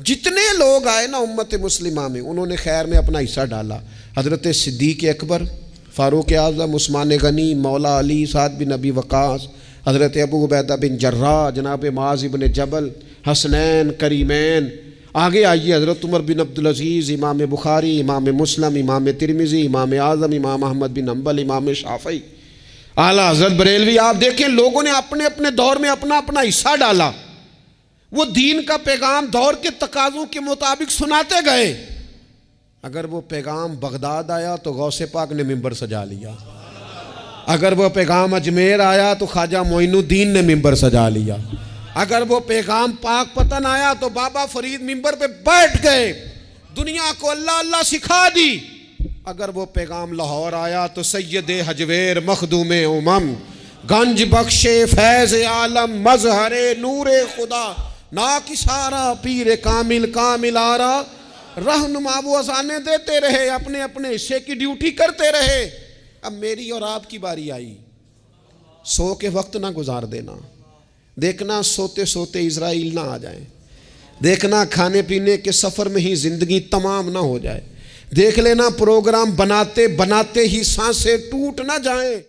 जितने लोग आए ना उम्मत मुस्लिमा में, उन्होंने खैर में अपना हिस्सा डाला। हज़रत सिद्दीक़ अकबर, फ़ारूक आज़म, उस्मान गनी, मौला अली, साद बिन अबी वक़ास, हज़रत अबू उबैदा बिन जर्राह, जनाब मुआज़ इब्न जबल, हसनैन, करीमैन। आगे आइए, हज़रत उमर बिन अब्दुल अज़ीज़, इमाम बुखारी, इमाम मुस्लिम, इमाम तिरमिज़ी, इमाम आज़म, इमाम अहमद बिन हम्बल, इमाम शाफ़ई, आला हज़रत बरेलवी। आप देखें, लोगों ने अपने अपने दौर में अपना अपना हिस्सा डाला। वो दीन का पैगाम दौर के तकाज़ों के मुताबिक सुनाते गए। अगर वो पैगाम बगदाद आया तो गौसे पाक ने मिंबर सजा लिया। अगर वो पैगाम अजमेर आया तो ख्वाजा मोइनुद्दीन ने मिंबर सजा लिया। अगर वो पैगाम पाक पतन आया तो बाबा फरीद मिंबर पे बैठ गए, दुनिया को अल्लाह अल्लाह सिखा दी। अगर वो पैगाम लाहौर आया तो सैयद हजवेर मखदूम उमम, गंज बख्शे फैज़ आलम, मजहरे नूरे खुदा, ना किसारा पीर कामिल कामिल आरा, रहनुमा। वो अज़ाने देते रहे, अपने अपने हिस्से की ड्यूटी करते रहे। अब मेरी और आपकी बारी आई। सो के वक्त ना गुजार देना। देखना सोते सोते इज़राइल ना आ जाए। देखना खाने पीने के सफ़र में ही ज़िंदगी तमाम ना हो जाए। देख लेना प्रोग्राम बनाते बनाते ही सांसें टूट ना जाएं।